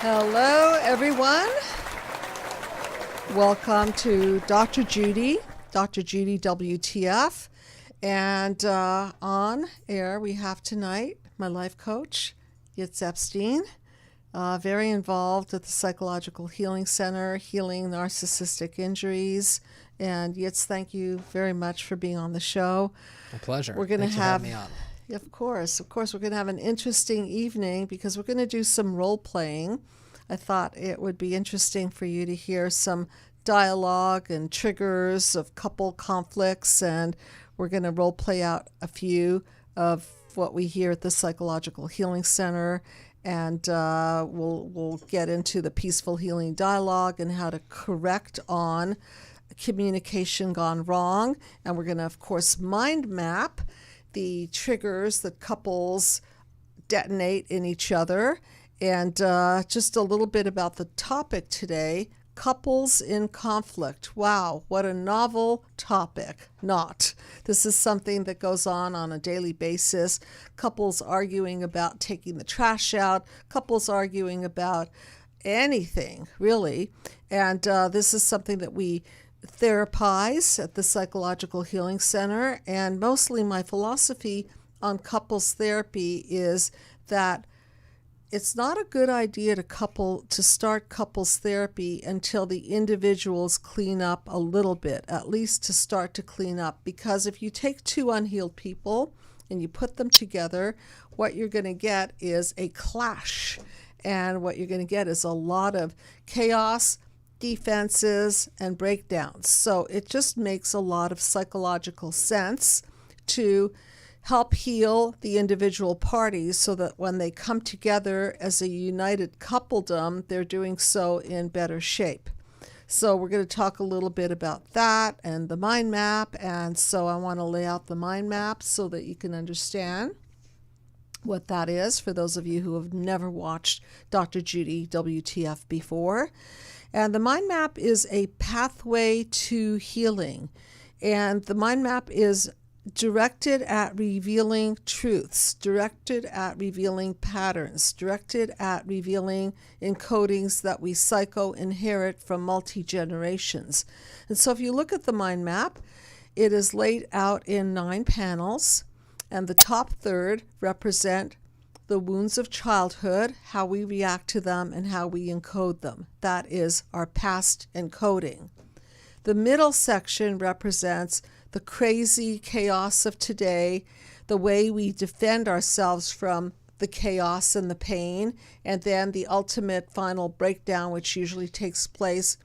Hello, everyone. Welcome to Dr. Judy WTF. And on air, we have tonight my life coach, Yitz Epstein, very involved at the Psychological Healing Center, healing narcissistic injuries. And Yitz, thank you very much for being on the show. My pleasure. We're going to have me on. Of course, we're going to have an interesting evening because we're going to do some role playing. I thought it would be interesting for you to hear some dialogue and triggers of couple conflicts, and we're going to role play out a few of what we hear at the Psychological Healing Center, and we'll get into the peaceful healing dialogue and how to correct on communication gone wrong, and we're going to, of course, mind map the triggers that couples detonate in each other. And just a little bit about the topic today, couples in conflict. Wow, what a novel topic. Not. This is something that goes on a daily basis. Couples arguing about taking the trash out, couples arguing about anything, really. And this is something that we therapize at the Psychological Healing Center, and mostly my philosophy on couples therapy is that it's not a good idea to start couples therapy until the individuals clean up a little bit, at least to start to clean up, because if you take two unhealed people and you put them together, what you're going to get is a clash, and what you're going to get is a lot of chaos, defenses, and breakdowns. So it just makes a lot of psychological sense to help heal the individual parties so that when they come together as a united coupledom, they're doing so in better shape. So we're going to talk a little bit about that and the mind map. And so I want to lay out the mind map so that you can understand what that is for those of you who have never watched Dr. Judy WTF before. And the mind map is a pathway to healing. And the mind map is directed at revealing truths, directed at revealing patterns, directed at revealing encodings that we psycho-inherit from multi-generations. And so if you look at the mind map, it is laid out in 9 panels, and the top third represent the wounds of childhood, how we react to them, and how we encode them. That is our past encoding. The middle section represents the crazy chaos of today, the way we defend ourselves from the chaos and the pain, and then the ultimate final breakdown, which usually takes place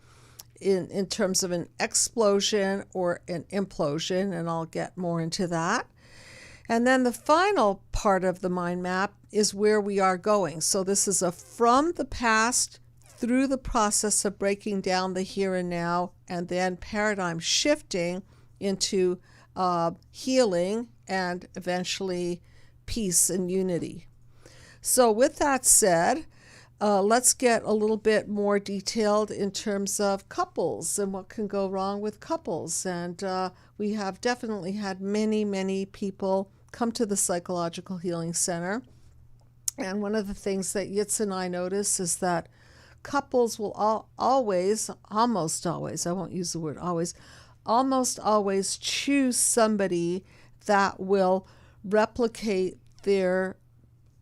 in terms of an explosion or an implosion, and I'll get more into that. And then the final part of the mind map is where we are going. So this is a from the past through the process of breaking down the here and now, and then paradigm shifting into healing and eventually peace and unity. So with that said, let's get a little bit more detailed in terms of couples and what can go wrong with couples. And we have definitely had many people come to the Psychological Healing Center. And one of the things that Yitz and I notice is that couples will almost always, I won't use the word always, almost always choose somebody that will replicate their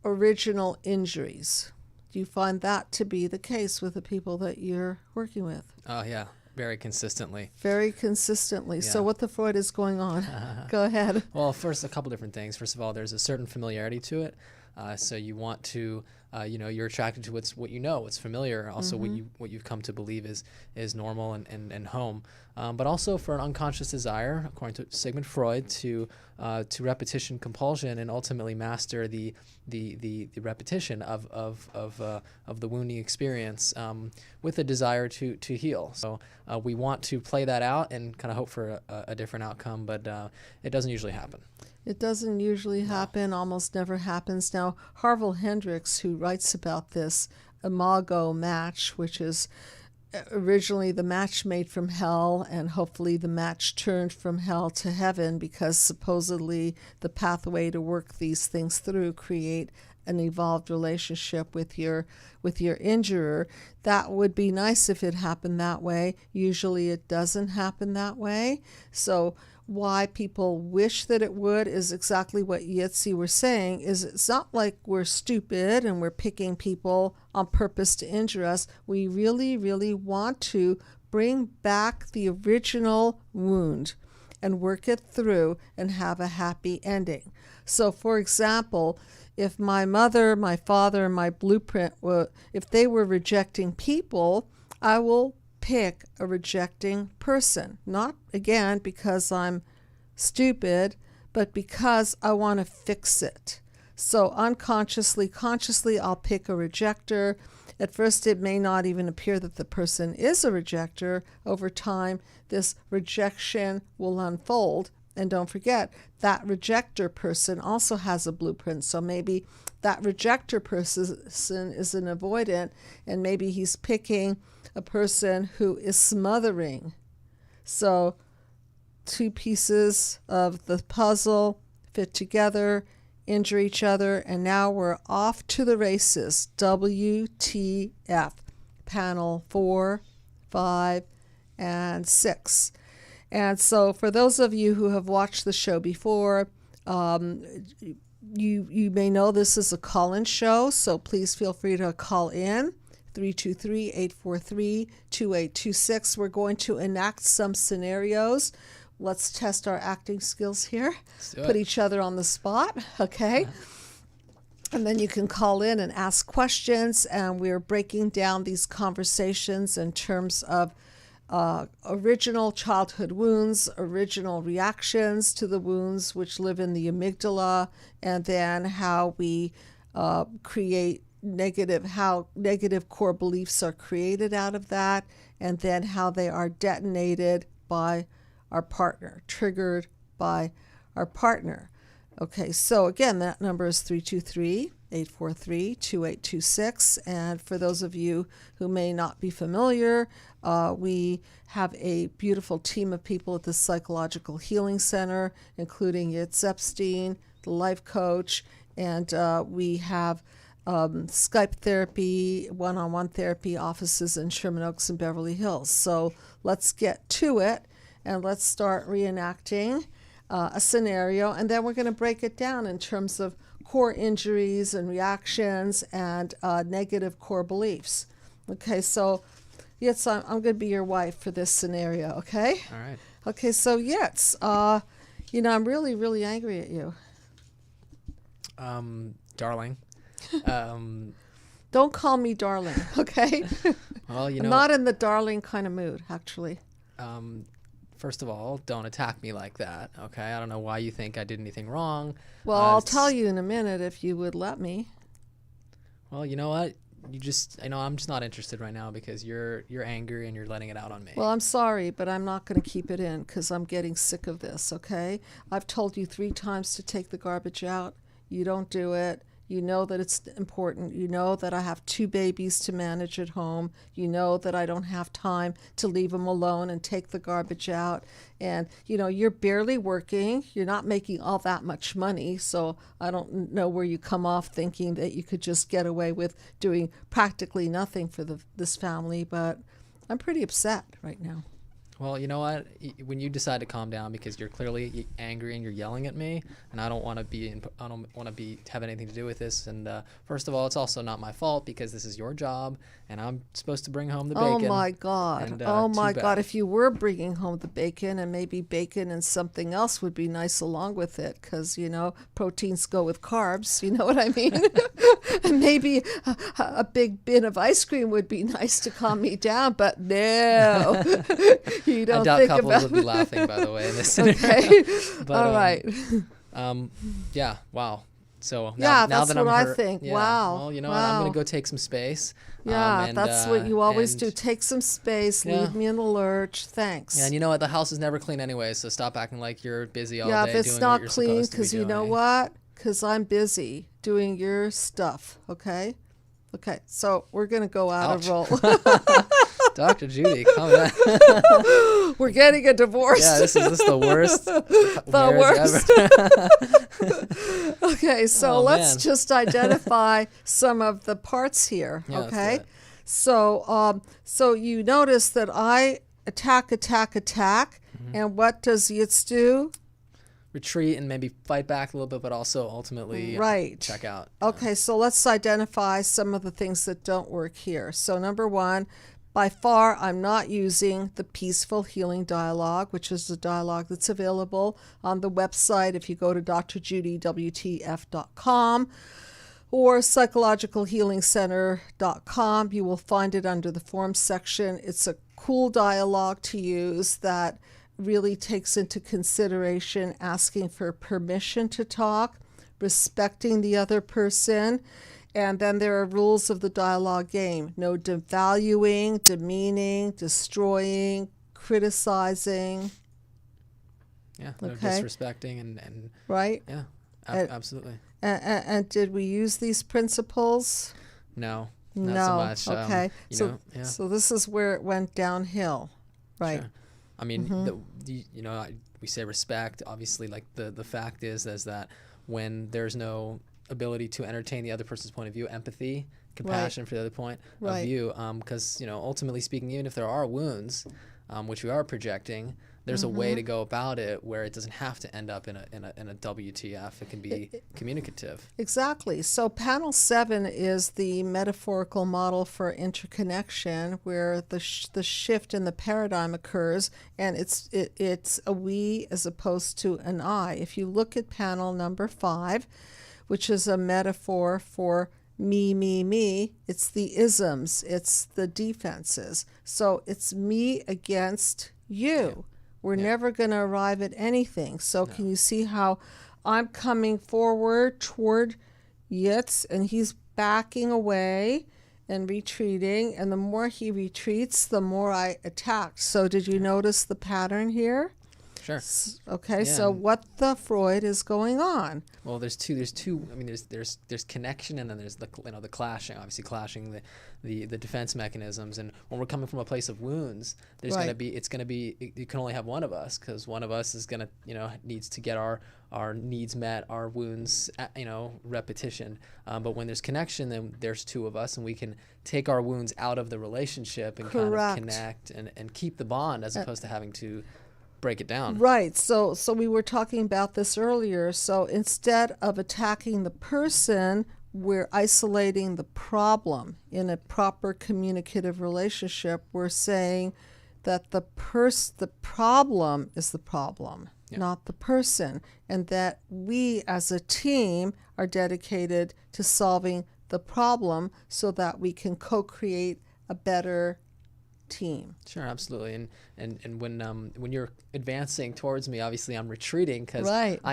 original injuries. Do you find that to be the case with the people that you're working with? Oh, yeah. Very consistently. Very consistently. Yeah. So what the Freud is going on? Go ahead. Well, first, a couple different things. First of all, there's a certain familiarity to it. So you want to, you're attracted to what's familiar. Also, what you've come to believe is normal and home. But also for an unconscious desire, according to Sigmund Freud, to repetition compulsion and ultimately master the repetition of the wounding experience with a desire to heal. So we want to play that out and kind of hope for a different outcome, but it doesn't usually happen. It doesn't usually happen, almost never happens. Now, Harville Hendricks, who writes about this imago match, which is originally the match made from hell and hopefully the match turned from hell to heaven, because supposedly the pathway to work these things through create an evolved relationship with your injurer. That would be nice if it happened that way. Usually it doesn't happen that way. So why people wish that it would is exactly what Yitz were saying, is it's not like we're stupid and we're picking people on purpose to injure us. We really, really want to bring back the original wound and work it through and have a happy ending. So, for example, if my mother, my father, and my blueprint if they were rejecting people, I will pick a rejecting person. Not, again, because I'm stupid, but because I want to fix it. So unconsciously, consciously, I'll pick a rejector. At first, it may not even appear that the person is a rejector. Over time, this rejection will unfold. And don't forget, that rejector person also has a blueprint. So maybe that rejector person is an avoidant, and maybe he's picking a person who is smothering. So two pieces of the puzzle fit together, injure each other, and now we're off to the races. WTF. Panel 4, 5, and 6. And so for those of you who have watched the show before, you may know this is a call-in show, so please feel free to call in, 323-843-2826. We're going to enact some scenarios. Let's test our acting skills here. Put each other on the spot, okay? And then you can call in and ask questions, and we're breaking down these conversations in terms of original childhood wounds, original reactions to the wounds which live in the amygdala, and then how we create how negative core beliefs are created out of that, and then how they are detonated by our partner, triggered by our partner. Okay, so again, that number is 323-843-2826. And for those of you who may not be familiar, we have a beautiful team of people at the Psychological Healing Center, including Yitz Epstein, the life coach, and we have Skype therapy, one-on-one therapy offices in Sherman Oaks and Beverly Hills. So let's get to it, and let's start reenacting a scenario, and then we're going to break it down in terms of core injuries and reactions and negative core beliefs. Okay, so Yitz, I'm going to be your wife for this scenario, okay? All right. Okay, so Yitz, I'm really, really angry at you. Darling. Don't call me darling, okay? Well, I'm not in the darling kind of mood, actually. First of all, don't attack me like that, okay? I don't know why you think I did anything wrong. Well, I'll tell you in a minute if you would let me. Well, you know what? I'm just not interested right now because you're angry and you're letting it out on me. Well, I'm sorry, but I'm not going to keep it in because I'm getting sick of this, okay? I've told you 3 times to take the garbage out. You don't do it. You know that it's important. You know that I have 2 babies to manage at home. You know that I don't have time to leave them alone and take the garbage out. And, you're barely working. You're not making all that much money. So I don't know where you come off thinking that you could just get away with doing practically nothing for this family. But I'm pretty upset right now. Well, you know what? When you decide to calm down because you're clearly angry and you're yelling at me, and I don't want to have anything to do with this. And first of all, it's also not my fault because this is your job, and I'm supposed to bring home the bacon. Oh my God! And, oh my God! If you were bringing home the bacon, and maybe bacon and something else would be nice along with it, because proteins go with carbs. You know what I mean? And maybe a big bin of ice cream would be nice to calm me down. But no. You don't I doubt think couples about will be laughing, by the way, in this scenario. Okay. But, all right. Yeah. Wow. So now that's that what I think. Yeah, wow. Well, you know what? I'm going to go take some space. Yeah, that's what you always do. Take some space. Yeah. Leave me in the lurch. Thanks. Yeah, and you know what? The house is never clean anyway, so stop acting like you're busy all day doing what you're supposed to be Yeah, doing. if it's not clean, because you know what? Because I'm busy doing your stuff, okay? Okay, so we're going to go out of roll. Dr. Judy, come on. We're getting a divorce. Yeah, this is the worst the worst. Okay, so let's just identify some of the parts here. Yeah, okay, so you notice that I attack, and what does Yitz do? Retreat and maybe fight back a little bit, but also ultimately check out. Okay, so let's identify some of the things that don't work here. So number one, by far, I'm not using the peaceful healing dialogue, which is the dialogue that's available on the website. If you go to drjudywtf.com or psychologicalhealingcenter.com, you will find it under the forms section. It's a cool dialogue to use that really takes into consideration asking for permission to talk, respecting the other person, and then there are rules of the dialogue game. No devaluing, demeaning, destroying, criticizing. Yeah, no disrespecting and right? Yeah, absolutely. And did we use these principles? No, not so much. Okay, so this is where it went downhill, right? Sure. I mean, we say respect. Obviously, like the fact is that when there's no ability to entertain the other person's point of view, empathy, compassion for the other point of view, because ultimately speaking, even if there are wounds, which we are projecting, there's a way to go about it where it doesn't have to end up in a WTF. It can be communicative. Exactly. So panel 7 is the metaphorical model for interconnection, where the shift in the paradigm occurs, and it's a we as opposed to an I. If you look at panel number 5, which is a metaphor for me, it's the isms, it's the defenses. So it's me against you. We're never going to arrive at anything. So can you see how I'm coming forward toward Yitz, and he's backing away and retreating, and the more he retreats, the more I attack. So did you notice the pattern here? Sure. Okay, so what the Freud is going on? Well, there's two. I mean, there's connection, and then there's the clashing. Obviously, clashing the defense mechanisms. And when we're coming from a place of wounds, there's gonna be you can only have one of us, because one of us is gonna needs to get our needs met, our wounds repetition. But when there's connection, then there's two of us, and we can take our wounds out of the relationship and kind of connect and keep the bond, as opposed to having to break it down. Right. So we were talking about this earlier. So instead of attacking the person, we're isolating the problem. In a proper communicative relationship, we're saying that the problem is the problem, not the person, and that we as a team are dedicated to solving the problem so that we can co-create a better team. Sure, absolutely. And when you're advancing towards me, obviously I'm retreating, because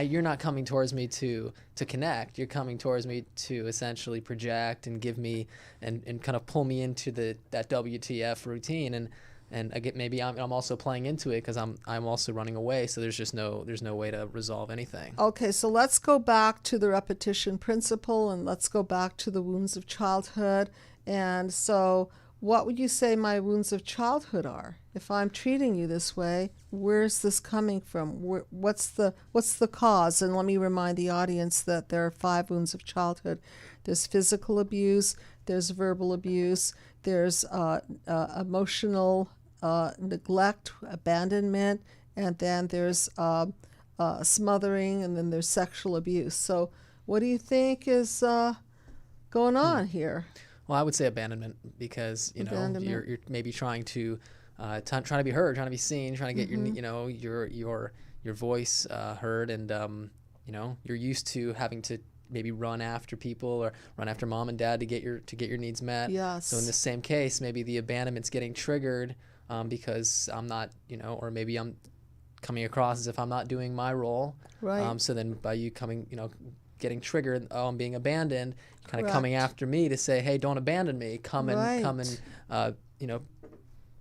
you're not coming towards me to connect. You're coming towards me to essentially project and give me and kind of pull me into that WTF routine, and again, maybe I'm also playing into it because I'm also running away. So there's no way to resolve anything. Okay, so let's go back to the repetition principle, and let's go back to the wounds of childhood. And so what would you say my wounds of childhood are? If I'm treating you this way, where's this coming from? What's the cause? And let me remind the audience that there are 5 wounds of childhood. There's physical abuse, there's verbal abuse, there's emotional neglect, abandonment, and then there's smothering, and then there's sexual abuse. So what do you think is going on here? Well, I would say abandonment, because you're maybe trying to trying to be heard, trying to be seen, trying to get your voice heard, and you're used to having to maybe run after people or run after mom and dad to get your needs met. Yes. So in this same case, maybe the abandonment's getting triggered because I'm not, or maybe I'm coming across as if I'm not doing my role. Right. So then by you coming, getting triggered, I'm being abandoned, kind of coming after me to say, hey, don't abandon me, come and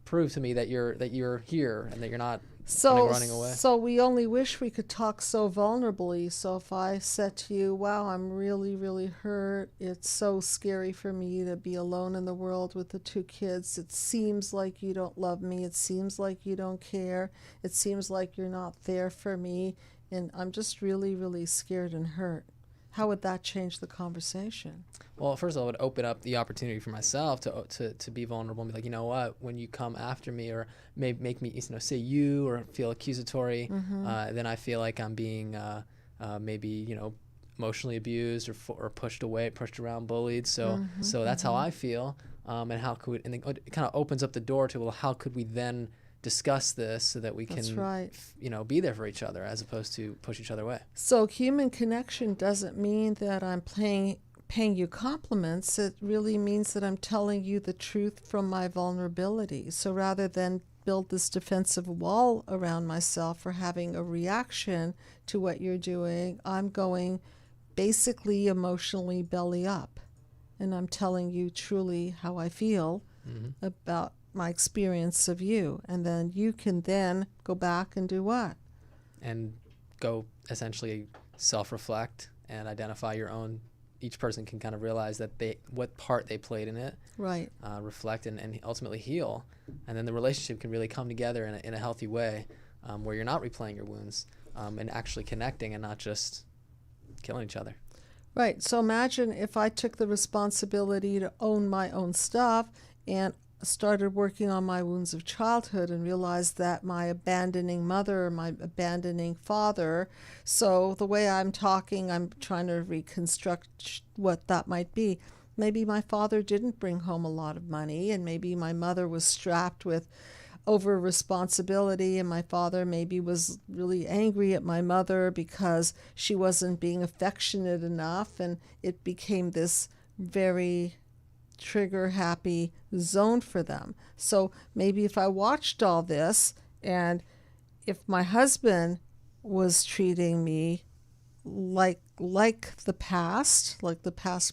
prove to me that you're here and that you're not running away. So we only wish we could talk so vulnerably. So if I said to you, wow, I'm really, really hurt. It's so scary for me to be alone in the world with the 2 kids. It seems like you don't love me. It seems like you don't care. It seems like you're not there for me. And I'm just really, really scared and hurt. How would that change the conversation? Well, first of all, it would open up the opportunity for myself to be vulnerable and be like, you know what, when you come after me or make me, say you or feel accusatory, then I feel like I'm being maybe, emotionally abused or pushed away, pushed around, bullied. So that's how I feel. And how could we, and it kind of opens up the door to, well, how could we then discuss this so that we can, be there for each other as opposed to push each other away. So human connection doesn't mean that I'm paying you compliments. It really means that I'm telling you the truth from my vulnerability. So rather than build this defensive wall around myself or having a reaction to what you're doing, I'm going basically emotionally belly up. And I'm telling you truly how I feel about my experience of you, and then you can then go back and do what? And go essentially self-reflect and identify your own. Each person can kind of realize that what part they played in it, right? Reflect and ultimately heal, and then the relationship can really come together in a healthy way, where you're not replaying your wounds, and actually connecting and not just killing each other. Right. So imagine if I took the responsibility to own my own stuff and started working on my wounds of childhood and realized that my abandoning mother, my abandoning father, so the way I'm talking, I'm trying to reconstruct what that might be. Maybe my father didn't bring home a lot of money, and maybe my mother was strapped with over responsibility, and my father maybe was really angry at my mother because she wasn't being affectionate enough, and it became this very trigger happy zone for them. So maybe if I watched all this, and if my husband was treating me like the past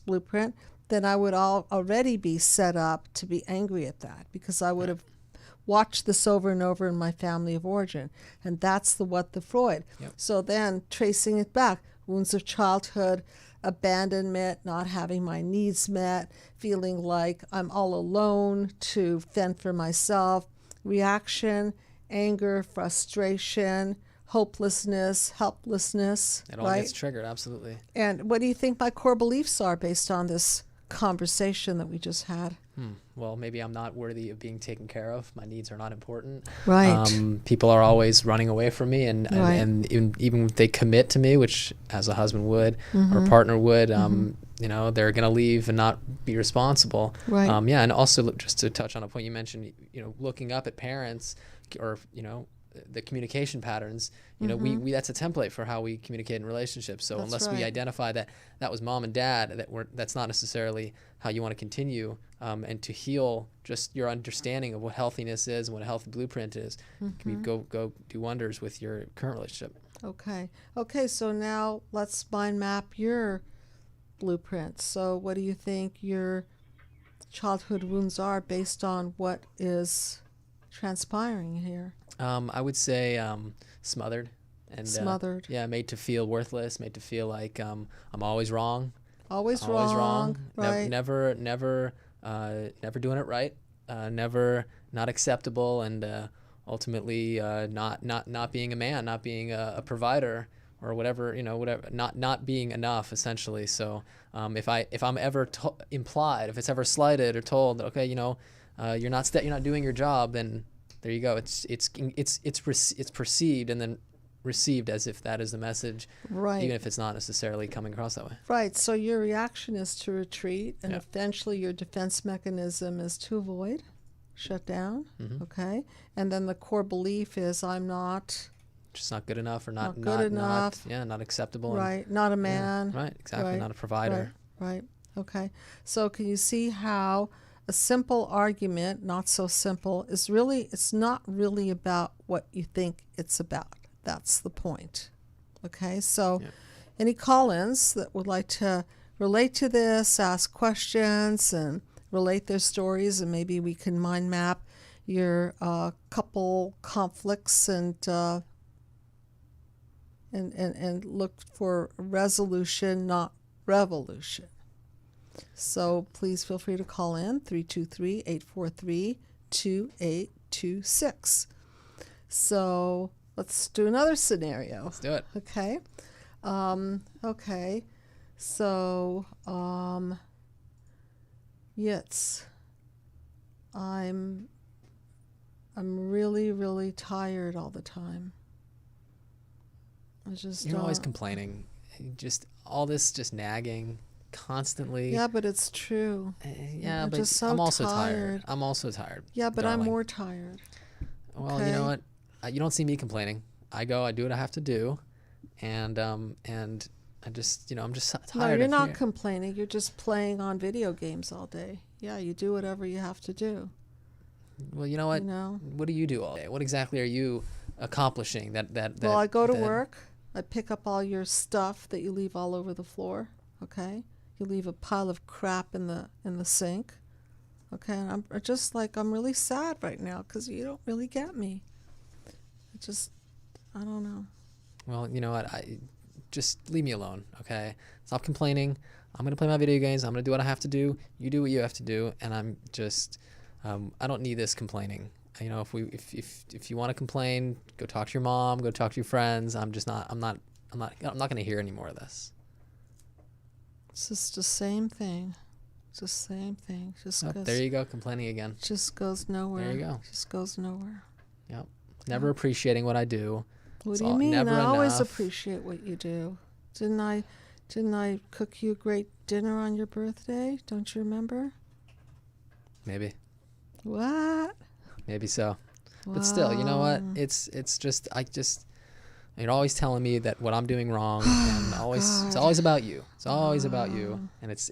blueprint, then I would already be set up to be angry at that, because I would have watched this over and over in my family of origin. And that's the Freud. Yep. So then tracing it back, wounds of childhood, abandonment, not having my needs met, feeling like I'm all alone to fend for myself, reaction, anger, frustration, hopelessness, helplessness. It all gets triggered, absolutely. And what do you think my core beliefs are based on this conversation that we just had? Well, maybe I'm not worthy of being taken care of. My needs are not important. Right. People are always running away from me, and even if they commit to me, which as a husband would or a partner would, they're going to leave and not be responsible. Right. And also just to touch on a point you mentioned, looking up at parents or the communication patterns, we that's a template for how we communicate in relationships. So That's unless right. we identify that was mom and dad, that's not necessarily how you want to continue, and to heal just your understanding of what healthiness is and what a healthy blueprint is, can go do wonders with your current relationship. Okay, so now let's mind map your blueprint. So what do you think your childhood wounds are based on what is transpiring here? I would say smothered. And Smothered. Made to feel worthless, made to feel like I'm always wrong. Always wrong. Right. Never doing it right. Not acceptable, and ultimately not being a man, not being a provider, or whatever, not being enough, essentially. So if I'm ever implied, if it's ever slighted or told, okay, you're not doing your job, then there you go. It's perceived and then received as if that is the message, Right. even if it's not necessarily coming across that way. Right. So your reaction is to retreat, and eventually your defense mechanism is to avoid, shut down. Okay. And then the core belief is I'm not Just not good enough, or not good enough. not acceptable. Right. Not a man. Right. Exactly. Right. Not a provider. Right. Okay. So can you see how a simple argument, not so simple, it's not really about what you think it's about. That's the point. Okay. So any call-ins that would like to relate to this, ask questions and relate their stories, and maybe we can mind map your couple conflicts and look for resolution, not revolution. So please feel free to call in 323-843-2826. So let's do another scenario. Let's do it. Okay. Okay. So, Yitz, I'm really, really tired all the time. You're always complaining. Just all this just nagging constantly. Yeah, but it's true. Yeah, I'm but just so I'm also tired. I'm also tired. Yeah, but darling. I'm more tired. Well, Okay. you know what? You don't see me complaining. I do what I have to do, and I just, I'm just tired. No, you're of not hearing- complaining. You're just playing on video games all day. Yeah, you do whatever you have to do. Well, you know what? You know? What do you do all day? What exactly are you accomplishing? Well, I go to work. I pick up all your stuff that you leave all over the floor. Okay, you leave a pile of crap in the sink. Okay, and I'm just like, I'm really sad right now because you don't really get me. I don't know. Well, you know what? Just leave me alone, okay? Stop complaining. I'm gonna play my video games. I'm gonna do what I have to do. You do what you have to do, and I'm just, I don't need this complaining. You know, if you want to complain, go talk to your mom. Go talk to your friends. I'm not gonna hear any more of this. It's just the same thing. It's the same thing. There you go, complaining again. Just goes nowhere. There you go. Just goes nowhere. Yep. Never appreciating what I do. What do you mean? I always appreciate what you do. Didn't I cook you a great dinner on your birthday? Don't you remember? Maybe. What? Maybe so. Wow. But still, you know what? It's just you're always telling me that what I'm doing wrong, and it's always about you. It's always about you, and it's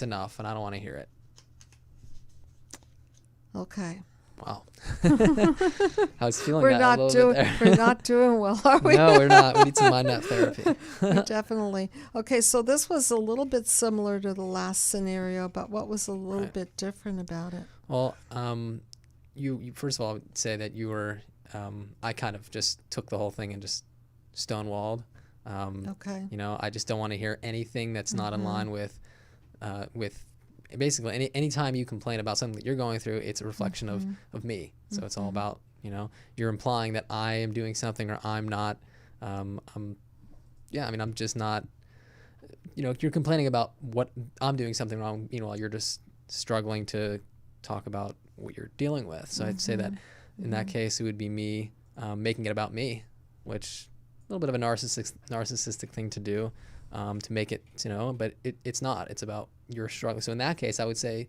enough, and I don't want to hear it. Okay. Wow. I was feeling that a little bit there. We're not doing well, are we? No, we're not. We need some unmet therapy. Definitely. Okay, so this was a little bit similar to the last scenario, but what was a little bit different about it? Well, you first of all, I would say that you were, I kind of just took the whole thing and just stonewalled. Okay. You know, I just don't want to hear anything that's not in line with basically any time you complain about something that you're going through, it's a reflection of me. So it's all about, you're implying that I am doing something or I'm not. I'm just not. You're complaining about what I'm doing something wrong. Meanwhile, you're just struggling to talk about what you're dealing with. So I'd say that in that case, it would be me making it about me, which a little bit of a narcissistic thing to do, to make it, but it's not. It's about your struggle. So in that case, I would say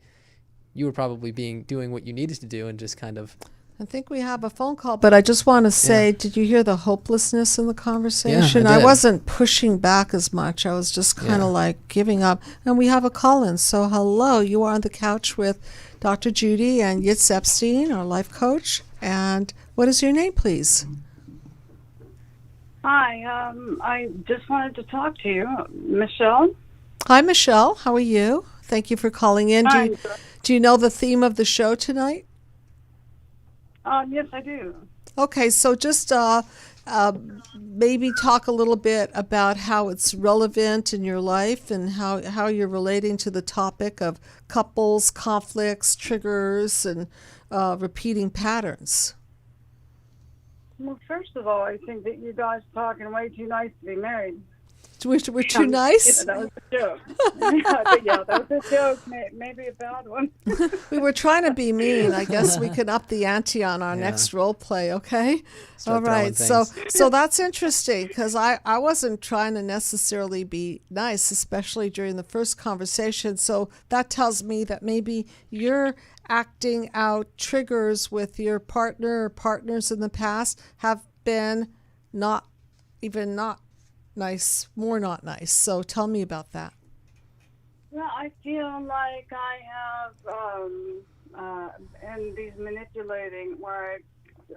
you were probably doing what you needed to do and just kind of. I think we have a phone call, but I just want to say, did you hear the hopelessness in the conversation? Yeah, I did. I wasn't pushing back as much. I was just kind of like giving up. And we have a call-in. So hello, you are on the couch with Dr. Judy and Yitz Epstein, our life coach. And what is your name, please? Hi, I just wanted to talk to you, Michelle. Hi, Michelle. How are you? Thank you for calling in. Do you know the theme of the show tonight? Yes, I do. Okay, so just maybe talk a little bit about how it's relevant in your life and how you're relating to the topic of couples, conflicts, triggers, and repeating patterns. Well, first of all, I think that you guys are talking way too nice to be married. We're too nice? That was a joke. Yeah, that was a joke, maybe a bad one. We were trying to be mean. I guess we can up the ante on our next role play, okay? All right, so that's interesting because I wasn't trying to necessarily be nice, especially during the first conversation. So that tells me that maybe you're acting out triggers with your partner or partners in the past have been not nice, more not nice. So tell me about that. Well, I feel like I have, and these manipulating, where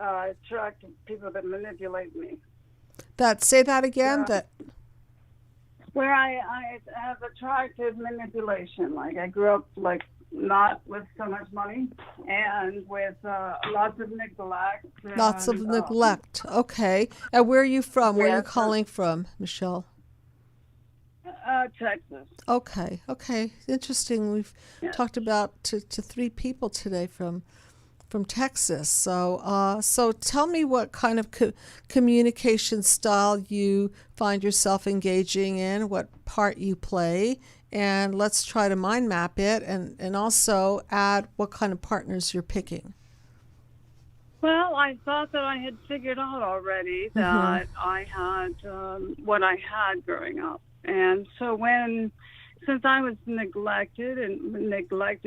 I attract people that manipulate me. Say that again. Yeah. Where I have attracted manipulation. Like I grew up like not with so much money, and with lots of neglect. Lots of And, neglect. Okay. And where are you from? Where are you yes, calling from, Michelle? Texas. Okay. Okay. Interesting. We've Yes. talked about to 3 people today from Texas. So tell me what kind of communication style you find yourself engaging in, what part you play, and let's try to mind map it, and also add what kind of partners you're picking. Well, I thought that I had figured out already that I had what I had growing up. And so since I was neglected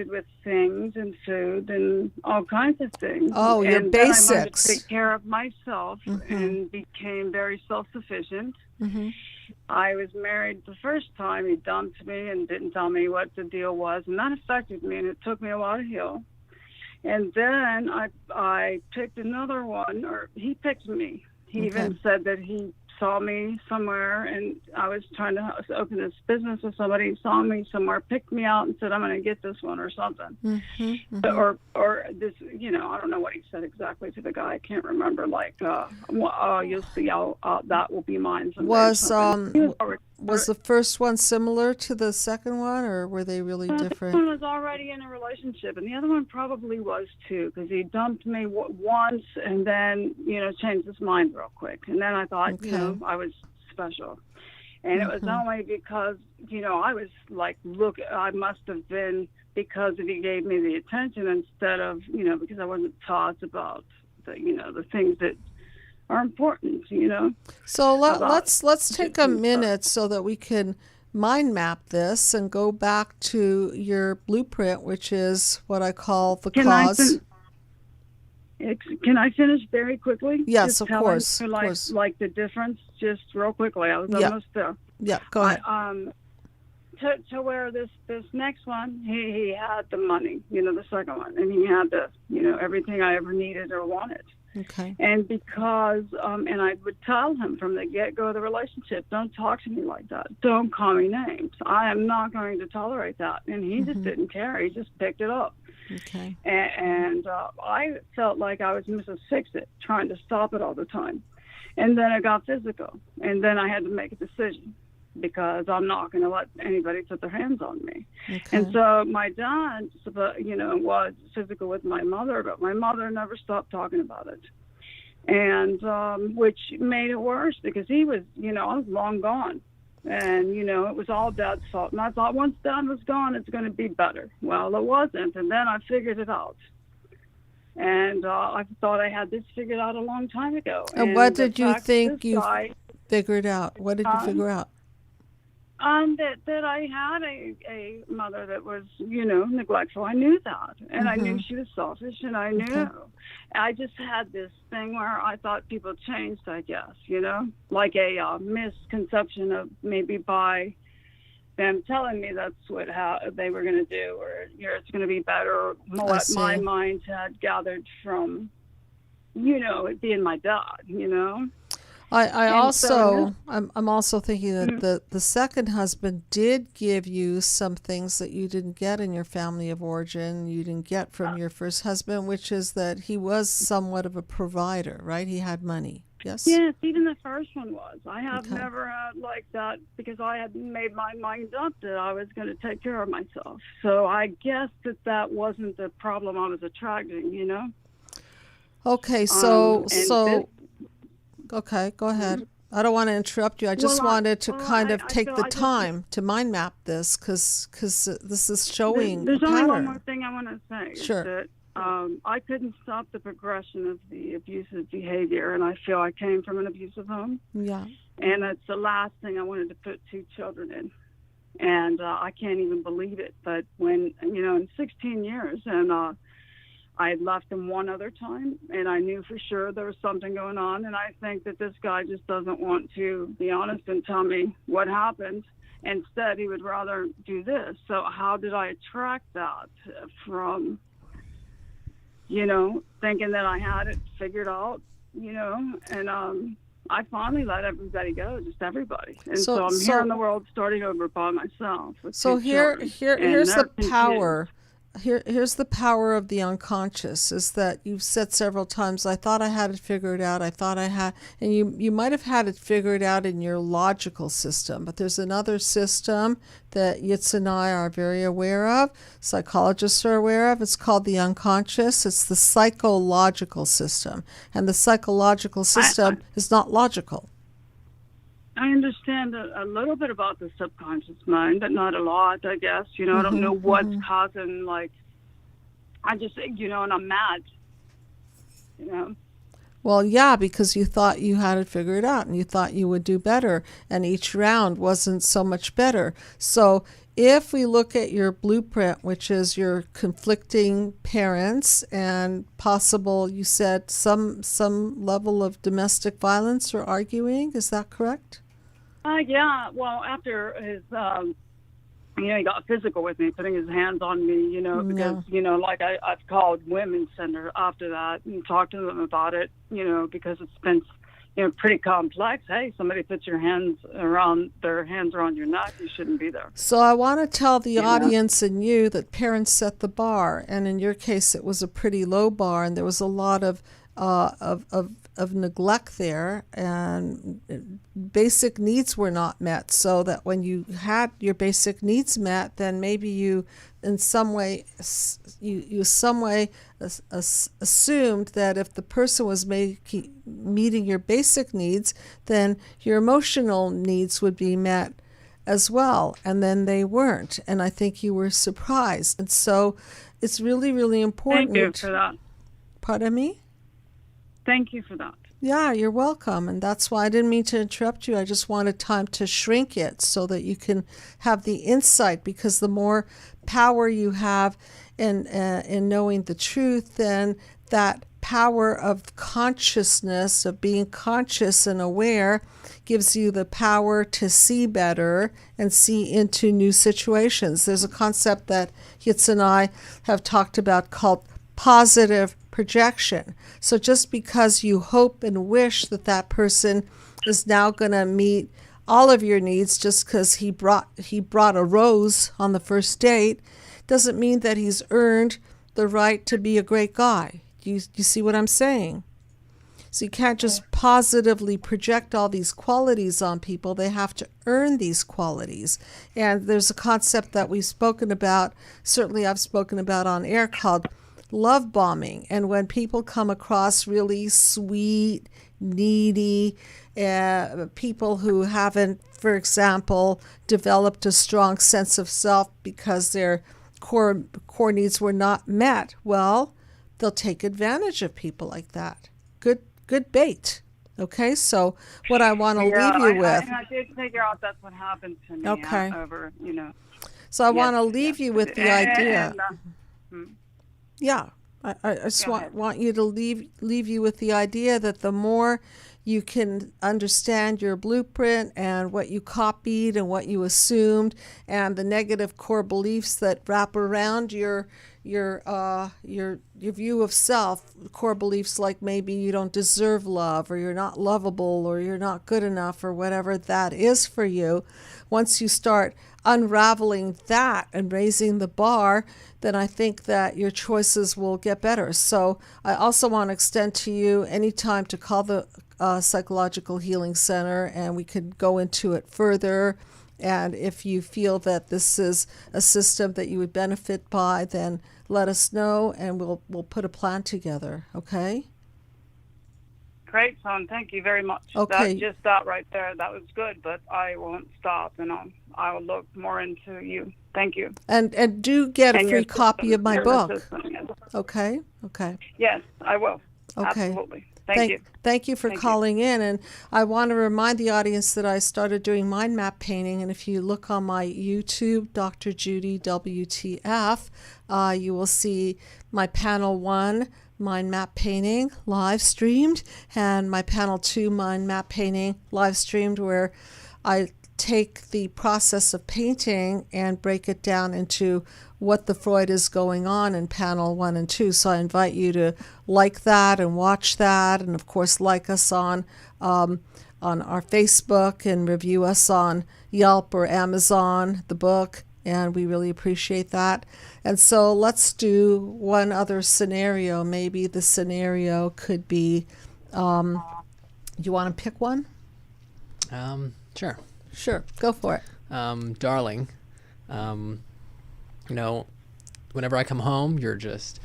with things and food and all kinds of things. Oh, your and then I learned basics. to take care of myself and became very self-sufficient. Mm-hmm. I was married the first time. He dumped me and didn't tell me what the deal was, and that affected me, and it took me a while to heal. And then I picked another one, or he picked me. He even said that he saw me somewhere, and I was trying to open this business with somebody. He saw me somewhere, picked me out, and said, "I'm going to get this one," or something. Or this, I don't know what he said exactly to the guy. I can't remember. Like, you'll see, that will be mine someday. Was the first one similar to the second one, or were they really different? The one was already in a relationship, and the other one probably was too, because he dumped me once and then, changed his mind real quick. And then I thought, I was special. And it was only because, I was like, look, I must have been because he gave me the attention instead of, because I wasn't taught about the things that are important, So let's take a minute so that we can mind map this and go back to your blueprint, which is what I call the cause. Can I finish very quickly? Yes, just of course. Like the difference, just real quickly. I was almost there. Yeah, go ahead. To where this next one, he had the money, the second one, and he had the, everything I ever needed or wanted. Okay. And because, and I would tell him from the get-go of the relationship, don't talk to me like that. Don't call me names. I am not going to tolerate that. And he just didn't care. He just picked it up. Okay. And I felt like I was Mrs. Fix-It, trying to stop it all the time. And then it got physical. And then I had to make a decision, because I'm not going to let anybody put their hands on me. Okay. And so my dad, was physical with my mother, but my mother never stopped talking about it. And which made it worse, because he was, I was long gone. And, it was all Dad's fault. And I thought once Dad was gone, it's going to be better. Well, it wasn't. And then I figured it out. And I thought I had this figured out a long time ago. And what did you think you figured out? What did you figure out? That I had a mother that was, neglectful. I knew that. And I knew she was selfish, and I knew. Okay. I just had this thing where I thought people changed, I guess, like a misconception of maybe by them telling me that's how they were going to do, or it's going to be better, what my mind had gathered from, it being my dad, I'm also thinking that the second husband did give you some things that you didn't get in your family of origin, you didn't get from your first husband, which is that he was somewhat of a provider, right? He had money. Yes? Yes, even the first one was. I have never had like that, because I had made my mind up that I was going to take care of myself. So I guess that wasn't the problem I was attracting, Okay, Okay, go ahead. I don't want to interrupt you. I just wanted to take the time to mind map this, because this is showing There's a pattern. only one more thing I want to say. Sure. Is that, I couldn't stop the progression of the abusive behavior, and I feel I came from an abusive home. Yeah. And it's the last thing I wanted to put 2 children in. And I can't even believe it. But when, in 16 years, and I had left him one other time, and I knew for sure there was something going on. And I think that this guy just doesn't want to be honest and tell me what happened. Instead, he would rather do this. So how did I attract that from, thinking that I had it figured out, and I finally let everybody go, just everybody. And so I'm here in the world starting over by myself. So here's the power here's the power of the unconscious, is that you've said several times, I thought I had it figured out, I thought I had, and you might have had it figured out in your logical system, but there's another system that Yitz and I are very aware of, psychologists are aware of. It's called the unconscious. It's the psychological system, and the psychological system is not logical. I understand a little bit about the subconscious mind, but not a lot, I guess. I don't know what's causing, like, I just, and I'm mad, Well, yeah, because you thought you had it figured out and you thought you would do better, and each round wasn't so much better. So if we look at your blueprint, which is your conflicting parents and possible, you said, some level of domestic violence or arguing, is that correct? Yeah. Well, after his, he got physical with me, putting his hands on me, because, like I've called women's center after that and talked to them about it, because it's been, pretty complex. Hey, somebody puts their hands around your neck, you shouldn't be there. So I want to tell the audience and you that parents set the bar, and in your case, it was a pretty low bar, and there was a lot of neglect there, and basic needs were not met, so that when you had your basic needs met, then maybe you in some way assumed that if the person was meeting your basic needs, then your emotional needs would be met as well, and then they weren't, and I think you were surprised. And so it's really, really important. Thank you for that. Pardon me? Thank you for that. Yeah, you're welcome. And that's why I didn't mean to interrupt you. I just wanted time to shrink it so that you can have the insight, because the more power you have in knowing the truth, then that power of consciousness, of being conscious and aware, gives you the power to see better and see into new situations. There's a concept that Yitz and I have talked about called positive projection. So just because you hope and wish that that person is now going to meet all of your needs just because he brought a rose on the first date, doesn't mean that he's earned the right to be a great guy. You see what I'm saying? So you can't just positively project all these qualities on people. They have to earn these qualities. And there's a concept that we've spoken about, certainly I've spoken about on air, called love bombing. And when people come across really sweet, needy people who haven't, for example, developed a strong sense of self because their core needs were not met, well, they'll take advantage of people like that. Good bait. Okay, so what I want to leave you with. I did figure out that's what happened to me. Okay. Over, So I want to leave you with the idea. Yeah, I just want you to leave you with the idea that the more you can understand your blueprint and what you copied and what you assumed and the negative core beliefs that wrap around your view of self, core beliefs like maybe you don't deserve love, or you're not lovable, or you're not good enough, or whatever that is for you. Once you start unraveling that and raising the bar, then I think that your choices will get better. So I also want to extend to you any time to call the Psychological Healing Center, and we could go into it further. And if you feel that this is a system that you would benefit by, then let us know, and we'll put a plan together. Okay? Great, son. Thank you very much. Okay. That right there, that was good, but I won't stop, and I'll look more into you. Thank you. And do get a free copy of my book. Yes. Okay? Okay. Yes, I will. Okay. Absolutely. Thank you. Thank you for calling in. And I want to remind the audience that I started doing mind map painting. And if you look on my YouTube, Dr. Judy WTF, you will see my panel 1 mind map painting live streamed, and my panel 2 mind map painting live streamed, where I take the process of painting and break it down into what the Freud is going on in panel 1 and 2. So I invite you to like that and watch that, and of course like us on our Facebook, and review us on Yelp or Amazon, the book, and we really appreciate that. And so let's do one other scenario. Maybe the scenario could be, you want to pick one? Sure. Sure, go for it. Darling, whenever I come home, you're just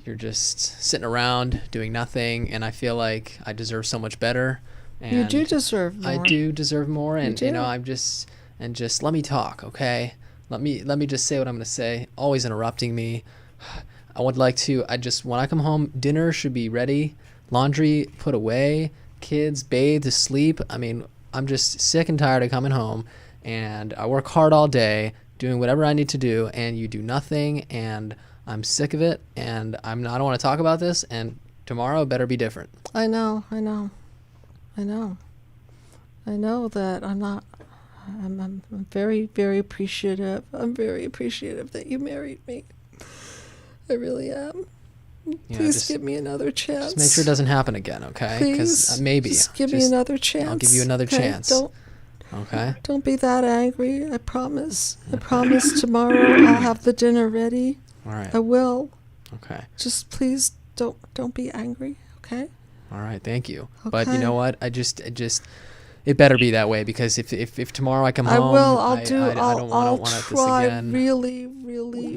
sitting around doing nothing, and I feel like I deserve so much better. And you do deserve more. I do deserve more, and do. just let me talk, okay? Let me just say what I'm going to say. Always interrupting me. I would like to. When I come home, dinner should be ready, laundry put away, kids bathed, asleep. I mean, I'm just sick and tired of coming home, and I work hard all day doing whatever I need to do, and you do nothing, and I'm sick of it, and I don't want to talk about this, and tomorrow better be different. I know that I'm very, very appreciative. I'm very appreciative that you married me. I really am. Please give me another chance. Just make sure it doesn't happen again, okay? Please. Maybe. Just give me another chance. I'll give you another chance. Don't be that angry. I promise. I promise tomorrow I'll have the dinner ready. All right. I will. Okay. Just please don't be angry, okay? All right, thank you. Okay. But you know what? It better be that way, because if tomorrow I come home, I will. I don't want this again. Really,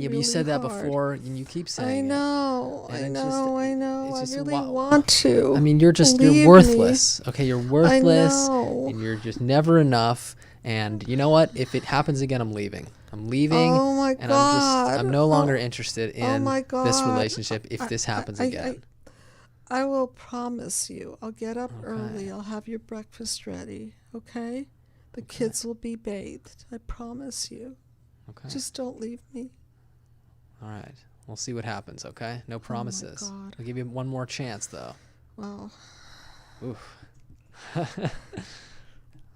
Yeah, but you said that before, and you keep saying I know. it. I know. I It's really want to. I mean, you're worthless. Okay, you're worthless, I know. and you're just never enough. And you know what? If it happens again, I'm leaving. Oh my and God. I'm no longer interested in my God. this relationship if this happens again. I will promise you. I'll get up early. I'll have your breakfast ready, okay? The kids will be bathed. I promise you. Okay. Just don't leave me. All right. We'll see what happens, okay? No promises. Oh my God. I'll give you one more chance, though. Well. Oof.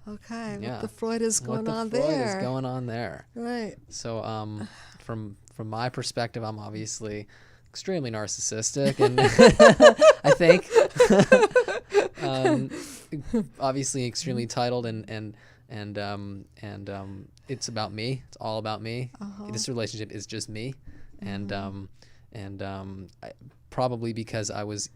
Okay. Yeah. What the Freud is going on there? What the Freud there? is going on there? Right. So, from my perspective, I'm obviously extremely narcissistic, and I think obviously extremely entitled, and it's about me. It's all about me. This relationship is just me, and probably because I was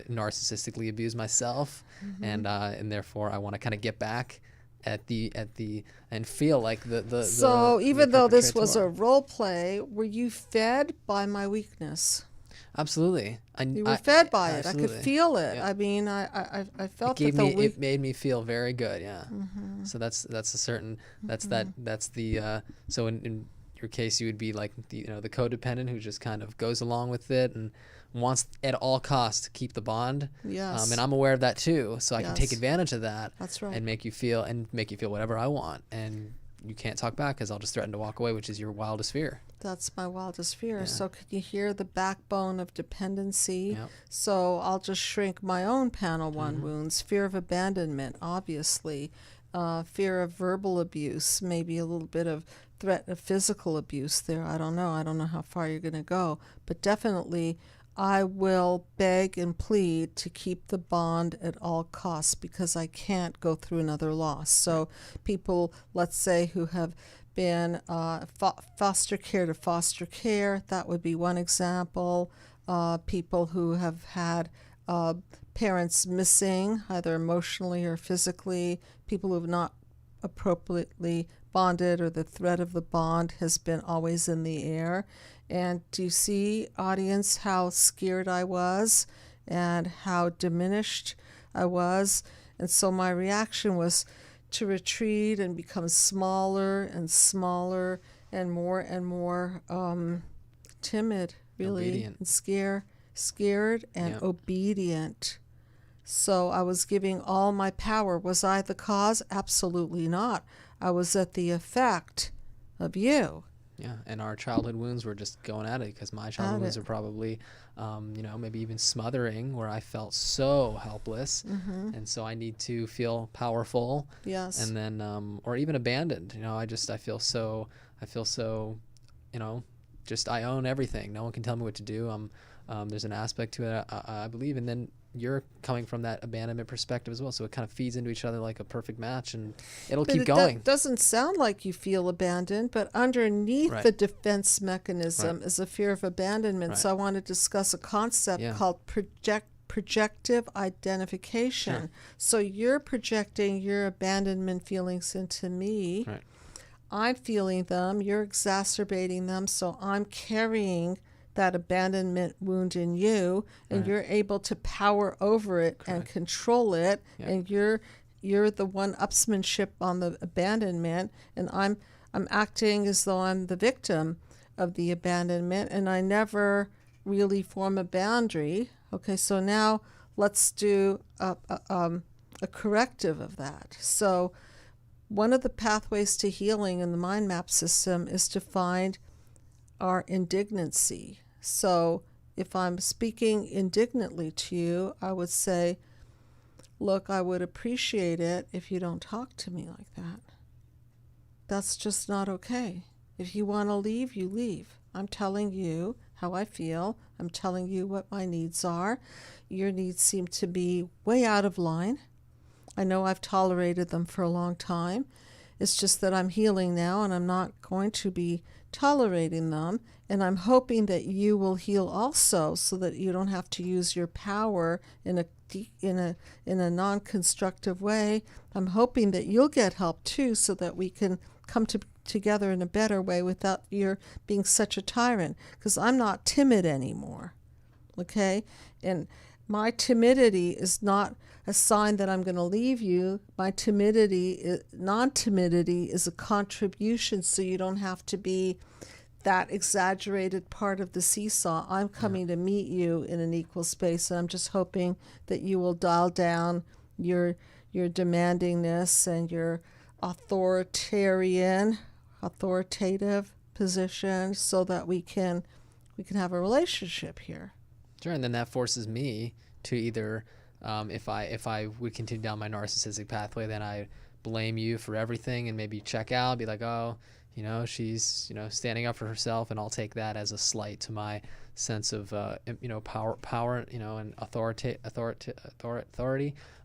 narcissistically abused myself, and therefore I want to kind of get back at the and feel like the So even though this was a perpetrator. role play, were you fed by my weakness? Absolutely. You were fed by it. I could absolutely. feel it. Yeah. I mean, I felt It that it made me feel very good. Yeah. So that's a certain that's the so in your case you would be like the codependent who just kind of goes along with it and wants at all costs to keep the bond. Yes. And I'm aware of that too, so I can take Yes. advantage of that. That's right. And make you feel whatever I want, and you can't talk back because I'll just threaten to walk away, which is your wildest fear. That's my wildest fear. Yeah. So can you hear the backbone of dependency? Yep. So I'll just shrink my own panel 1 wounds. Fear of abandonment, obviously. Fear of verbal abuse, maybe a little bit of threat of physical abuse there. I don't know. I don't know how far you're going to go. But definitely I will beg and plead to keep the bond at all costs because I can't go through another loss. So people, let's say, who have been foster care to foster care, that would be one example. People who have had parents missing, either emotionally or physically, people who have not appropriately bonded, or the threat of the bond has been always in the air. And do you see, audience, how scared I was and how diminished I was? And so my reaction was to retreat and become smaller and smaller and more timid, really, Obedient. and scared and Yep. obedient. So I was giving all my power. Was I the cause? Absolutely not. I was at the effect of you. Yeah, and our childhood wounds were just going at it because my childhood wounds are probably, maybe even smothering, where I felt so helpless, and so I need to feel powerful. Yes. And then, or even abandoned. I feel so, I own everything. No one can tell me what to do. There's an aspect to it, I believe. And then you're coming from that abandonment perspective as well. So it kind of feeds into each other like a perfect match, and it'll keep going. It doesn't sound like you feel abandoned, but underneath the defense mechanism is a fear of abandonment. Right. So I want to discuss a concept called projective identification. Sure. So you're projecting your abandonment feelings into me. Right. I'm feeling them. You're exacerbating them. So I'm carrying that abandonment wound in you, and you're able to power over it and control it, and you're the one-upsmanship on the abandonment, and I'm acting as though I'm the victim of the abandonment, and I never really form a boundary. Okay, so now let's do a corrective of that. So one of the pathways to healing in the mind map system is to find our indignancy. So if I'm speaking indignantly to you, I would say, look, I would appreciate it if you don't talk to me like that. That's just not okay. If you want to leave, you leave. I'm telling you how I feel. I'm telling you what my needs are. Your needs seem to be way out of line. I know I've tolerated them for a long time. It's just that I'm healing now, and I'm not going to be tolerating them, and I'm hoping that you will heal also, so that you don't have to use your power in a non-constructive way. I'm hoping that you'll get help too, so that we can come together in a better way without your being such a tyrant, because I'm not timid anymore. Okay? And my timidity is not a sign that I'm going to leave you. My non-timidity is a contribution, so you don't have to be that exaggerated part of the seesaw. I'm coming to meet you in an equal space, and I'm just hoping that you will dial down your demandingness and your authoritative position, so that we can have a relationship here. Sure, and then that forces me to either, if I would continue down my narcissistic pathway, then I blame you for everything and maybe check out, be like, oh, she's, standing up for herself, and I'll take that as a slight to my sense of, power, and authority.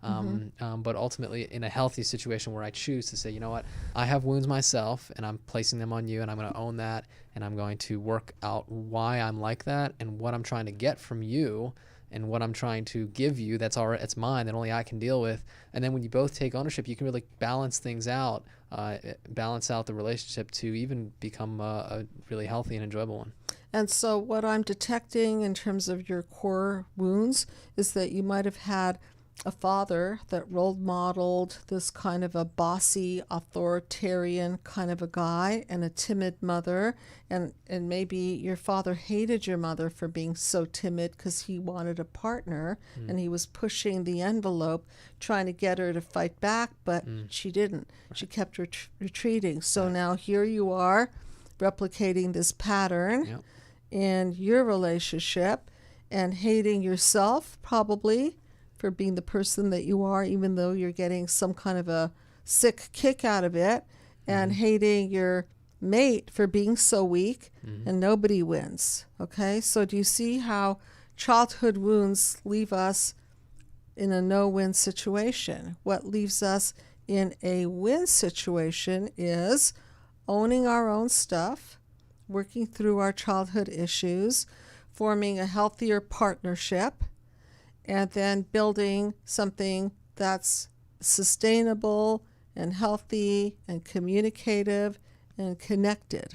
But ultimately, in a healthy situation where I choose to say, you know what, I have wounds myself, and I'm placing them on you, and I'm going to own that, and I'm going to work out why I'm like that and what I'm trying to get from you, and what I'm trying to give you it's mine, that only I can deal with. And then when you both take ownership, you can really balance things out, balance out the relationship to even become a really healthy and enjoyable one. And so what I'm detecting in terms of your core wounds is that you might have had a father that role modeled this kind of a bossy, authoritarian kind of a guy, and a timid mother, and maybe your father hated your mother for being so timid because he wanted a partner, and he was pushing the envelope, trying to get her to fight back, but she didn't. She kept retreating. So now here you are replicating this pattern in your relationship, and hating yourself probably for being the person that you are, even though you're getting some kind of a sick kick out of it, and hating your mate for being so weak, and nobody wins. Okay? So do you see how childhood wounds leave us in a no-win situation? What leaves us in a win situation is owning our own stuff, working through our childhood issues, forming a healthier partnership, and then building something that's sustainable and healthy and communicative and connected.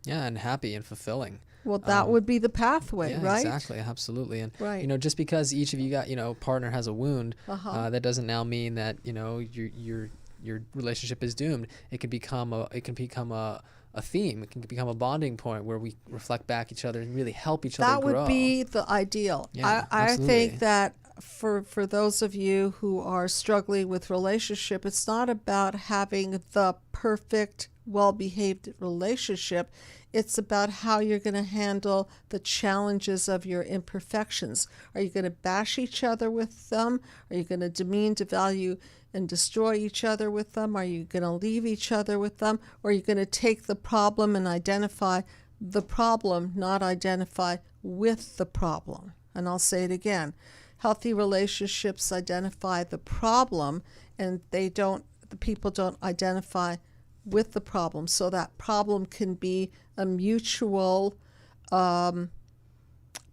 Yeah, and happy and fulfilling. Well, that would be the pathway, right? Exactly, absolutely. And just because each of you got, partner has a wound, that doesn't now mean that, your relationship is doomed. It can become a theme. It can become a bonding point where we reflect back each other and really help each other grow. That would be the ideal. Yeah, I think that for those of you who are struggling with relationship, it's not about having the perfect, well-behaved relationship. It's about how you're going to handle the challenges of your imperfections. Are you going to bash each other with them? Are you going to demean, devalue, and destroy each other with them? Are you going to leave each other with them? Or are you going to take the problem and identify the problem, not identify with the problem. And I'll say it again. Healthy relationships identify the problem, and the people don't identify with the problem. So that problem can be a mutual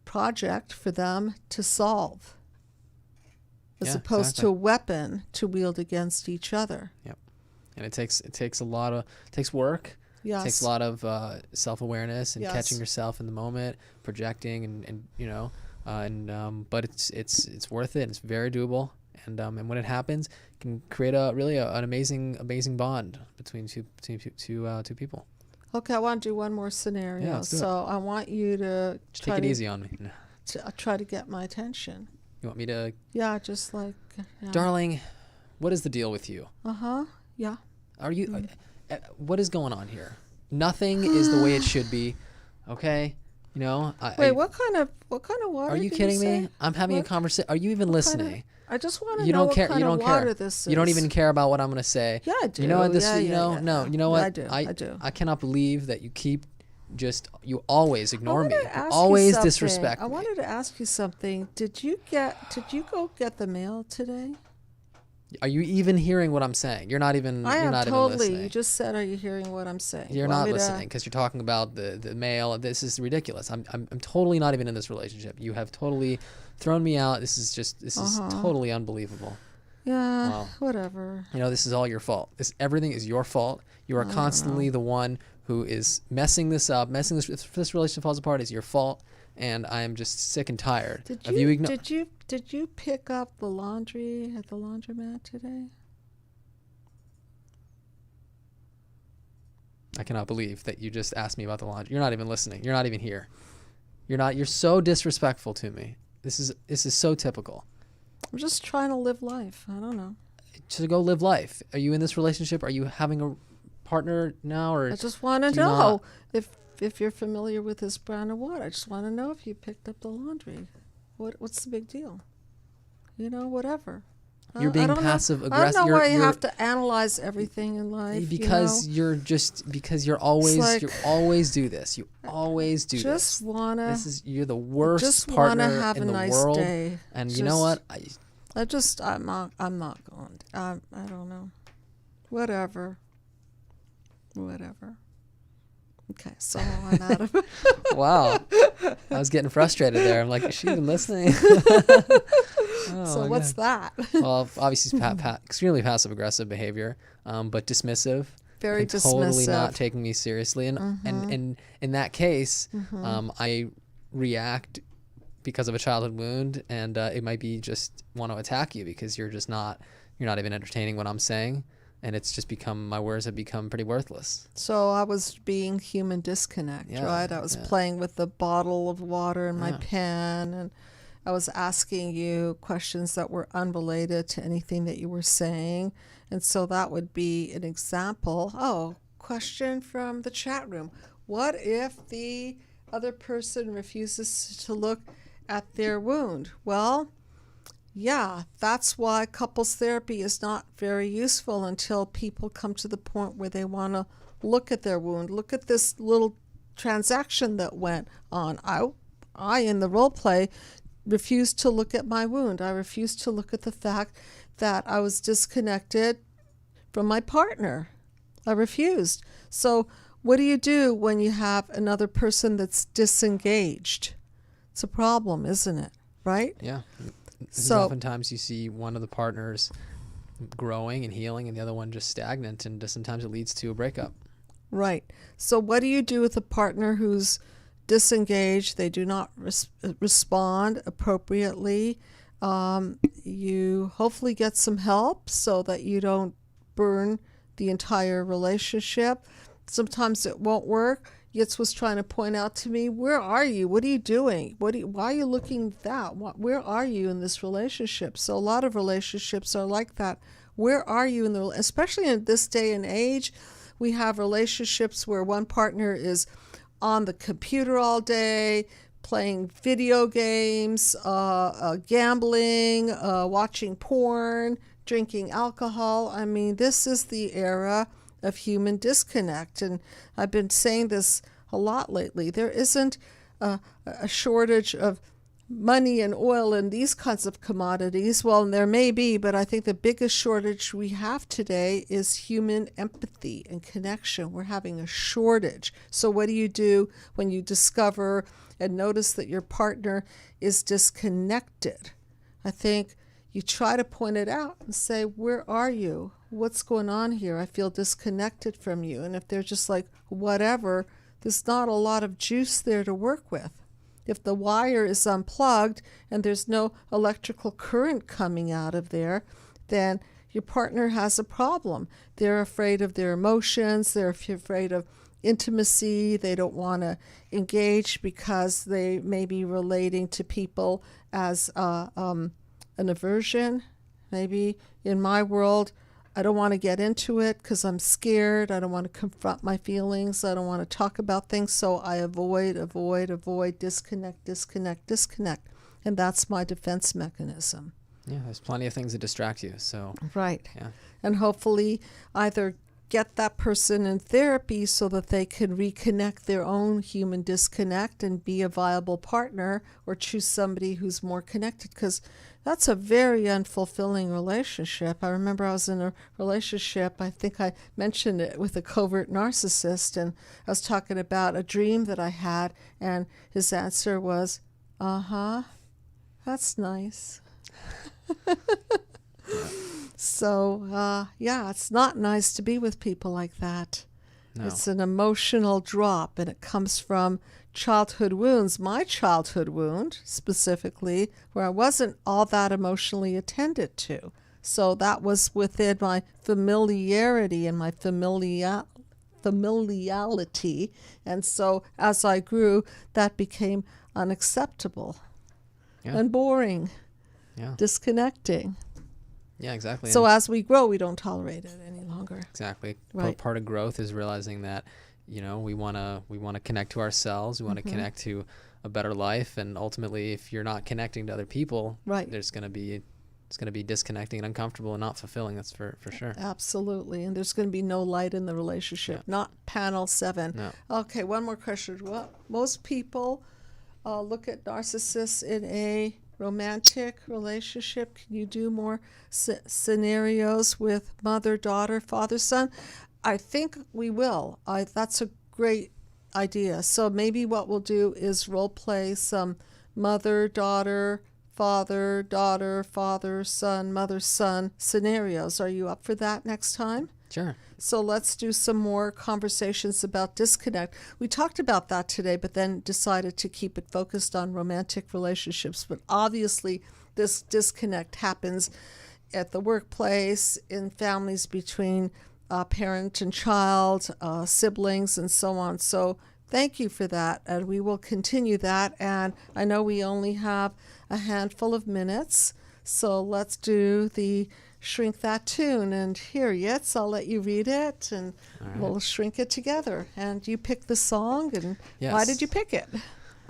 project for them to solve, as opposed to a weapon to wield against each other. Yep. And it takes work. Yes. It takes a lot of self-awareness and Yes. catching yourself in the moment, projecting, and but it's worth it. It's very doable, and when it happens, it can create an amazing bond between two people. Okay, I want to do one more scenario. Yeah, let's do so I want you to Just take it easy on me. try to get my attention. You want me to? Yeah, just like. Yeah. Darling, what is the deal with you? Yeah. Are you? What is going on here? Nothing is the way it should be. Okay. Wait, what kind of water? Are you did kidding say? me? I'm having a conversation. Are you even listening? I just want to You know don't what care. kind You of don't water care. this is. You don't even care about what I'm going to say. Yeah, I do. You know what this? Yeah, No. You know what? I do. I do. I cannot believe that you keep you always ignore me. You ask you always something. disrespect me. I wanted to ask you something. Did you go get the mail today? Are you even hearing what I'm saying? You're not even. I you're am not totally. Even listening. You just said, "Are you hearing what I'm saying?" You're not listening because you're talking about the mail. This is ridiculous. I'm totally not even in this relationship. You have totally thrown me out. This is totally unbelievable. Yeah. Wow. Whatever. This is all your fault. Everything is your fault. You are constantly the one who is messing this up. If this relationship falls apart, it's your fault. And I am just sick and tired of you ignoring. Did you pick up the laundry at the laundromat today? I cannot believe that you just asked me about the laundry. You're not even listening. You're not even here. You're so disrespectful to me. This is so typical. I'm just trying to live life. I don't know. To go live life. Are you in this relationship? Are you having a partner now, or I just want to know if you're familiar with this brand of water. I just want to know if you picked up the laundry. What's the big deal? Whatever. You're being passive aggressive. I don't know why you have to analyze everything in life. Because you're always you always do this. You always do just this. Wanna. You're the worst just partner wanna have in a the nice world. Day. And you know what? I'm not going. I don't know. Whatever. Okay, so I'm out of it. Wow. I was getting frustrated there. I'm like, is she even listening? So what's that? Well, obviously extremely passive-aggressive behavior, but dismissive. Very and dismissive. Totally not taking me seriously. And in that case, I react because of a childhood wound, and it might be just want to attack you because you're not even entertaining what I'm saying. And it's just my words have become pretty worthless. So I was being human disconnect, right? I was playing with the bottle of water and my pen, and I was asking you questions that were unrelated to anything that you were saying. And so that would be an example. Oh, question from the chat room. What if the other person refuses to look at their wound? Well, yeah, that's why couples therapy is not very useful until people come to the point where they want to look at their wound. Look at this little transaction that went on. I in the role play, refused to look at my wound. I refused to look at the fact that I was disconnected from my partner. I refused. So what do you do when you have another person that's disengaged? It's a problem, isn't it? Right? Yeah. So oftentimes you see one of the partners growing and healing and the other one just stagnant, and sometimes it leads to a breakup. Right. So what do you do with a partner who's disengaged? They do not respond appropriately. You hopefully get some help so that you don't burn the entire relationship. Sometimes it won't work. Yitz was trying to point out to me, where are you? What are you doing? Why are you looking at that? Where are you in this relationship? So a lot of relationships are like that. Where are you especially in this day and age? We have relationships where one partner is on the computer all day, playing video games, gambling, watching porn, drinking alcohol. I mean, this is the era of human disconnect. And I've been saying this a lot lately. There isn't a shortage of money and oil and these kinds of commodities. Well, there may be, but I think the biggest shortage we have today is human empathy and connection. We're having a shortage. So what do you do when you discover and notice that your partner is disconnected? I think you try to point it out and say, where are you? What's going on here? I feel disconnected from you. And if they're just like, whatever, there's not a lot of juice there to work with. If the wire is unplugged and there's no electrical current coming out of there, then your partner has a problem. They're afraid of their emotions. They're afraid of intimacy. They don't want to engage because they may be relating to people as an aversion. Maybe in my world, I don't want to get into it because I'm scared. I don't want to confront my feelings. I don't want to talk about things. So I avoid, disconnect. And that's my defense mechanism. Yeah, there's plenty of things that distract you. So right. Yeah. And hopefully either get that person in therapy so that they can reconnect their own human disconnect and be a viable partner, or choose somebody who's more connected, because that's a very unfulfilling relationship. I remember I was in a relationship, I think I mentioned it, with a covert narcissist, and I was talking about a dream that I had, and his answer was, that's nice. So, it's not nice to be with people like that. No. It's an emotional drop, and it comes from childhood wounds. My childhood wound, specifically, where I wasn't all that emotionally attended to. So that was within my familiarity and my familiality. And so as I grew, that became unacceptable and boring, disconnecting. Yeah, exactly. So as we grow, we don't tolerate it any longer. Exactly. Right. Part of growth is realizing that, we want to connect to ourselves. We want to connect to a better life, and ultimately, if you're not connecting to other people, it's going to be disconnecting and uncomfortable and not fulfilling. That's for sure. Absolutely. And there's going to be no light in the relationship. Not panel 7. No. Okay, one more question. Well, most people look at narcissists in a romantic relationship. Can you do more scenarios with mother, daughter, father, son? I think we will. That's a great idea. So maybe what we'll do is role play some mother, daughter, father, son, mother, son scenarios. Are you up for that next time? Sure. So let's do some more conversations about disconnect. We talked about that today, but then decided to keep it focused on romantic relationships. But obviously, this disconnect happens at the workplace, in families between parent and child, siblings, and so on. So thank you for that, and we will continue that. And I know we only have a handful of minutes, so let's do the Shrink That Tune. And here, Yitz, I'll let you read it, and we'll shrink it together. And you pick the song, and why did you pick it?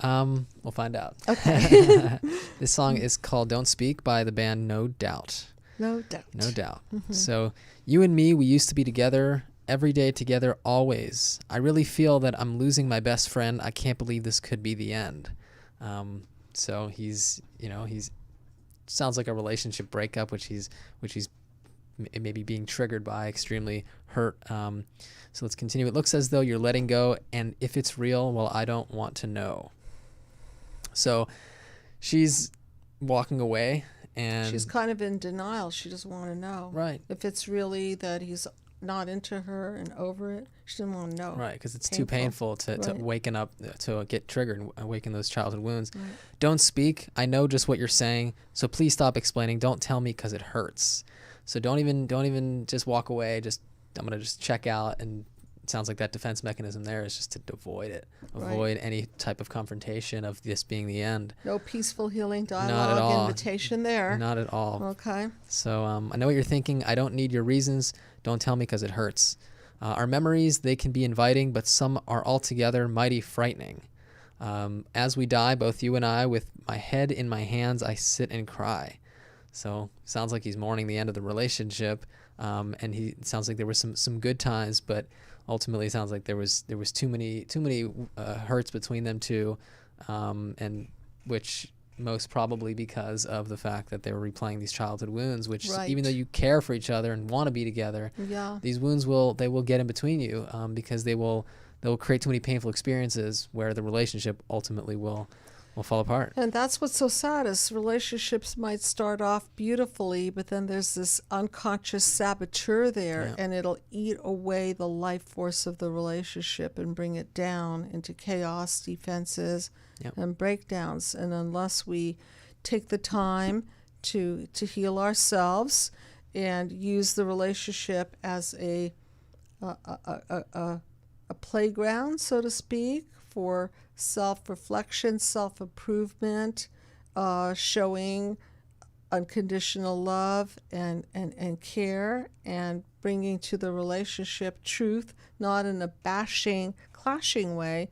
We'll find out. Okay. This song is called Don't Speak by the band No Doubt. No doubt. No doubt. So, you and me, we used to be together, every day together, always. I really feel that I'm losing my best friend. I can't believe this could be the end. So he's sounds like a relationship breakup, which he's maybe being triggered by, extremely hurt. So let's continue. It looks as though you're letting go, and if it's real, well, I don't want to know. So she's walking away, and she's kind of in denial. She doesn't want to know. Right. If it's really that he's not into her and over it, she doesn't want to know. Right, because it's too painful to waken up, to get triggered and awaken those childhood wounds. Right. Don't speak. I know just what you're saying, so please stop explaining. Don't tell me because it hurts. So don't even just walk away. I'm gonna just check out. And it sounds like that defense mechanism there is just to avoid it. Avoid any type of confrontation of this being the end. No peaceful healing Not at dialogue all. invitation there. Not at all. Okay. So I know what you're thinking. I don't need your reasons. Don't tell me because it hurts. Our memories, they can be inviting, but some are altogether mighty frightening. As we die, both you and I, with my head in my hands, I sit and cry. So sounds like he's mourning the end of the relationship, and it sounds like there were some good times, but ultimately it sounds like there was too many hurts between them two, and which most probably because of the fact that they were replaying these childhood wounds, which Right. even though you care for each other and want to be together, Yeah. these wounds will get in between you, because they will create too many painful experiences where the relationship ultimately will fall apart. And that's what's so sad is relationships might start off beautifully, but then there's this unconscious saboteur there, Yeah. and it'll eat away the life force of the relationship and bring it down into chaos, defenses, Yep. and breakdowns. And unless we take the time to heal ourselves and use the relationship as a playground, so to speak, for self-reflection, self-improvement, showing unconditional love and care, and bringing to the relationship truth, not in a bashing, clashing way,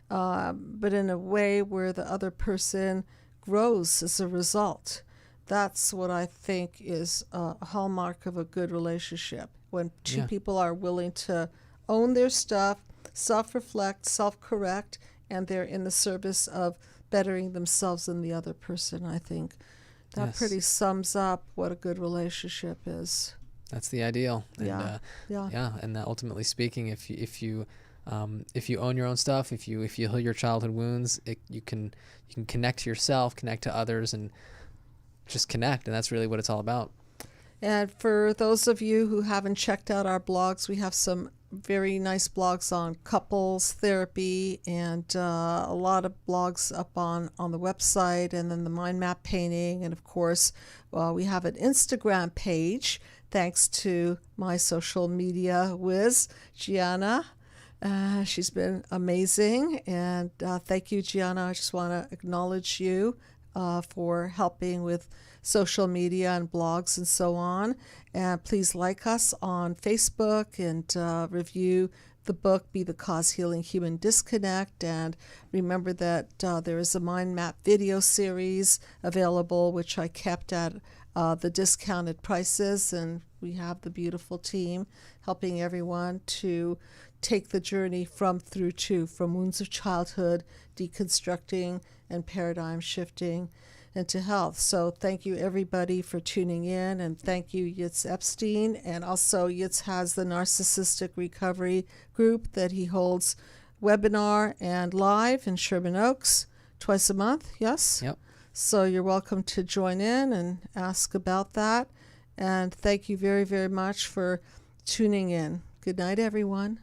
but in a way where the other person grows as a result. That's what I think is a hallmark of a good relationship, when two Yeah. people are willing to own their stuff, self-reflect, self-correct, and they're in the service of bettering themselves and the other person. I think that Yes. pretty sums up what a good relationship is. That's the ideal. And, Yeah. Yeah. yeah, and that ultimately speaking, if you own your own stuff, if you heal your childhood wounds, you can connect to yourself, connect to others, and just connect. And that's really what it's all about. And for those of you who haven't checked out our blogs, we have some very nice blogs on couples therapy, and a lot of blogs up on the website, and then the mind map painting. And of course, we have an Instagram page, thanks to my social media whiz, Gianna. She's been amazing. And thank you, Gianna. I just want to acknowledge you for helping with social media and blogs and so on. And please like us on Facebook, and review the book, Be the Cause Healing Human Disconnect. And remember that there is a mind map video series available, which I kept at the discounted prices. And we have the beautiful team helping everyone to take the journey from wounds of childhood, deconstructing and paradigm shifting into health. So thank you everybody for tuning in, and thank you Yitz Epstein. And also Yitz has the Narcissistic Recovery Group that he holds webinar and live in Sherman Oaks twice a month. Yes? Yep. So you're welcome to join in and ask about that. And thank you very, very much for tuning in. Good night, everyone.